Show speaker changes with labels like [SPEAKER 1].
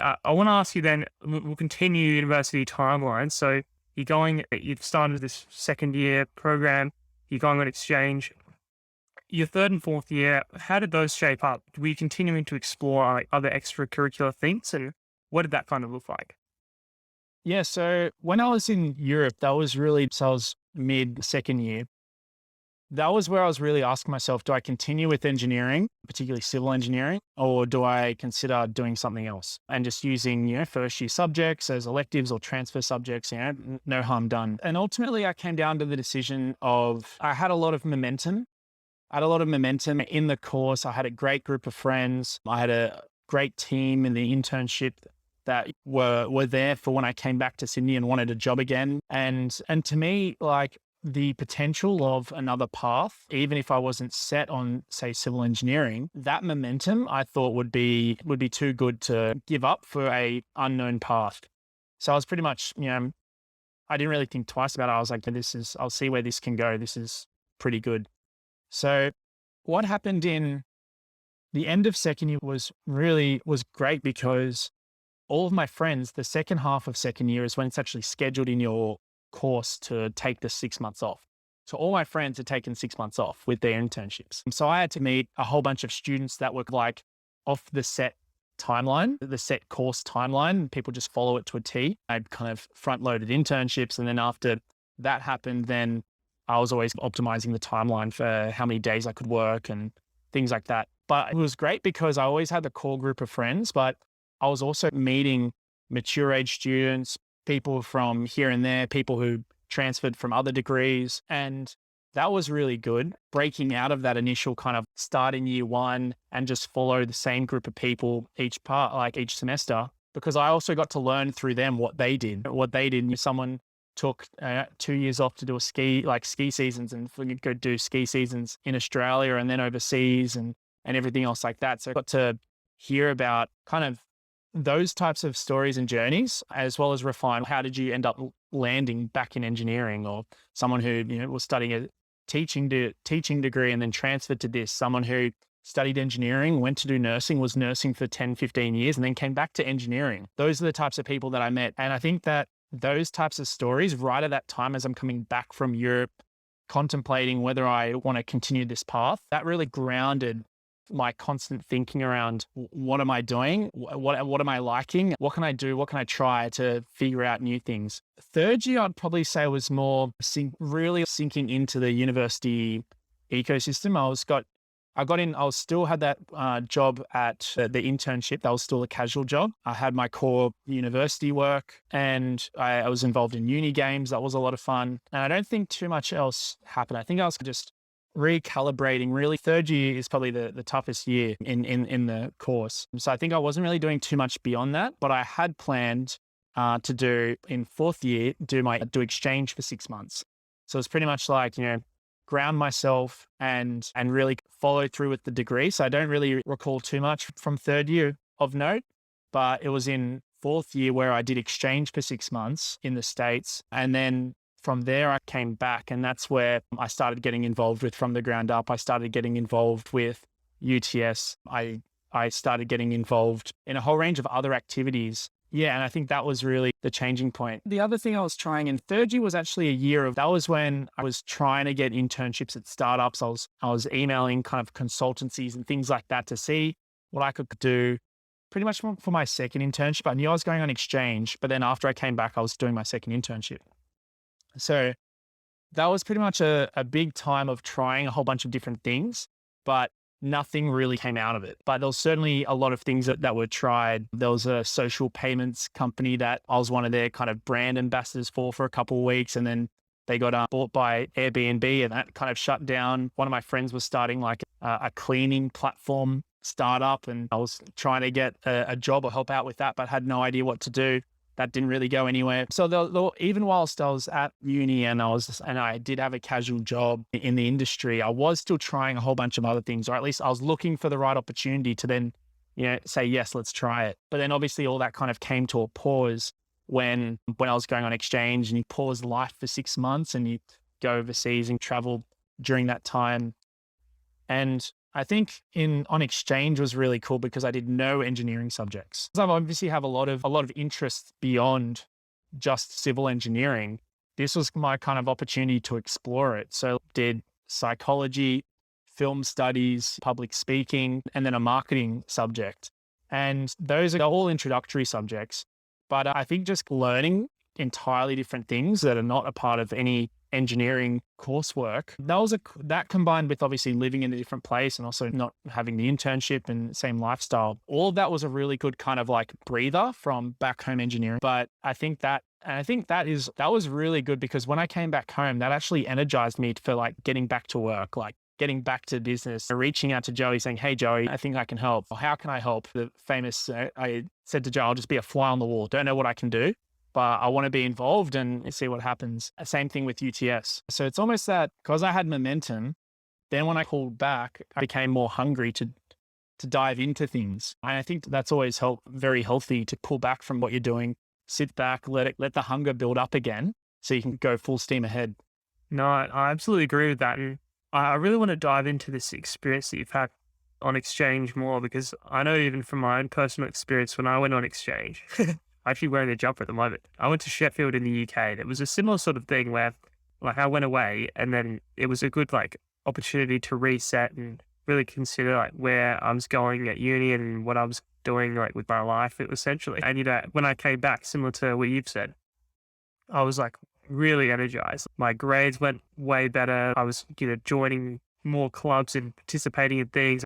[SPEAKER 1] I want to ask you then, we'll continue university timeline. So you've started this second year program, you're going on exchange. Your third and fourth year, how did those shape up? Were you continuing to explore like other extracurricular things, and what did that kind of look like?
[SPEAKER 2] Yeah, so when I was in Europe, that was really, so I was mid second year. That was where I was really asking myself, do I continue with engineering, particularly civil engineering, or do I consider doing something else and just using, first year subjects as electives or transfer subjects, no harm done. And ultimately I came down to the decision of, I had a lot of momentum. I had a lot of momentum in the course. I had a great group of friends. I had a great team in the internship that were there for when I came back to Sydney and wanted a job again. And to me, like, the potential of another path, even if I wasn't set on, say, civil engineering, that momentum I thought would be too good to give up for a unknown path. So I was pretty much, I didn't really think twice about it. I was like, I'll see where this can go. This is pretty good. So what happened in the end of second year was great because all of my friends, the second half of second year is when it's actually scheduled in your course to take the 6 months off. So all my friends had taken 6 months off with their internships. So I had to meet a whole bunch of students that were like off the set timeline, the set course timeline. People just follow it to a T. I'd kind of front loaded internships. And then after that happened, then I was always optimizing the timeline for how many days I could work and things like that. But it was great because I always had the core group of friends, but I was also meeting mature age students, people from here and there, people who transferred from other degrees. And that was really good, breaking out of that initial kind of start in year one and just follow the same group of people each semester, because I also got to learn through them what they did. Someone took 2 years off to do ski seasons and go do ski seasons in Australia and then overseas and everything else like that. So I got to hear about kind of those types of stories and journeys, as well as refine how did you end up landing back in engineering, or someone who was studying a teaching degree and then transferred to this, someone who studied engineering, went to do nursing, was nursing for 10, 15 years, and then came back to engineering. Those are the types of people that I met. And I think that those types of stories right at that time, as I'm coming back from Europe, contemplating whether I want to continue this path, that really grounded my constant thinking around what am I doing? What am I liking? What can I do? What can I try to figure out new things? Third year, I'd probably say was more really sinking into the university ecosystem. I still had that job at the internship. That was still a casual job. I had my core university work and I was involved in uni games. That was a lot of fun. And I don't think too much else happened. I think I was just recalibrating. Really, third year is probably the toughest year in the course. So I think I wasn't really doing too much beyond that, but I had planned to do in fourth year, do exchange for 6 months. So it's pretty much like, ground myself and really follow through with the degree. So I don't really recall too much from third year of note, but it was in fourth year where I did exchange for 6 months in the States. And then from there, I came back, and that's where I started getting involved with from the ground up. I started getting involved with UTS. I started getting involved in a whole range of other activities. Yeah, and I think that was really the changing point. The other thing I was trying in third year was actually that was when I was trying to get internships at startups. I was emailing kind of consultancies and things like that to see what I could do pretty much for my second internship. I knew I was going on exchange, but then after I came back, I was doing my second internship. So that was pretty much a big time of trying a whole bunch of different things, but nothing really came out of it. But there was certainly a lot of things that were tried. There was a social payments company that I was one of their kind of brand ambassadors for a couple of weeks. And then they got bought by Airbnb and that kind of shut down. One of my friends was starting like a cleaning platform startup, and I was trying to get a job or help out with that, but had no idea what to do. That didn't really go anywhere. So even whilst I was at uni and I did have a casual job in the industry, I was still trying a whole bunch of other things, or at least I was looking for the right opportunity to then, say, yes, let's try it. But then obviously all that kind of came to a pause when I was going on exchange, and you pause life for 6 months and you go overseas and travel during that time. And I think on exchange was really cool because I did no engineering subjects. So I obviously have a lot of interest beyond just civil engineering. This was my kind of opportunity to explore it. So did psychology, film studies, public speaking, and then a marketing subject. And those are all introductory subjects. But I think just learning entirely different things that are not a part of any engineering coursework, that combined with obviously living in a different place and also not having the internship and same lifestyle, all of that was a really good kind of like breather from back home engineering. But I think that was really good because when I came back home, that actually energized me for like getting back to work, like getting back to business, reaching out to Joey saying, "Hey Joey, I think I can help. Or, how can I help?" The famous, I said to Joe, "I'll just be a fly on the wall. Don't know what I can do, but I want to be involved and see what happens." Same thing with UTS. So it's almost that because I had momentum, then when I pulled back, I became more hungry to dive into things. And I think that's always very healthy to pull back from what you're doing, sit back, let the hunger build up again so you can go full steam ahead.
[SPEAKER 1] No, I absolutely agree with that. And I really want to dive into this experience that you've had on exchange more because I know even from my own personal experience when I went on exchange, I'm actually wearing a jumper at the moment. I went to Sheffield in the UK and it was a similar sort of thing where like I went away and then it was a good like opportunity to reset and really consider like where I was going at uni and what I was doing like with my life essentially. And when I came back, similar to what you've said, I was like really energized. My grades went way better. I was, joining more clubs and participating in things.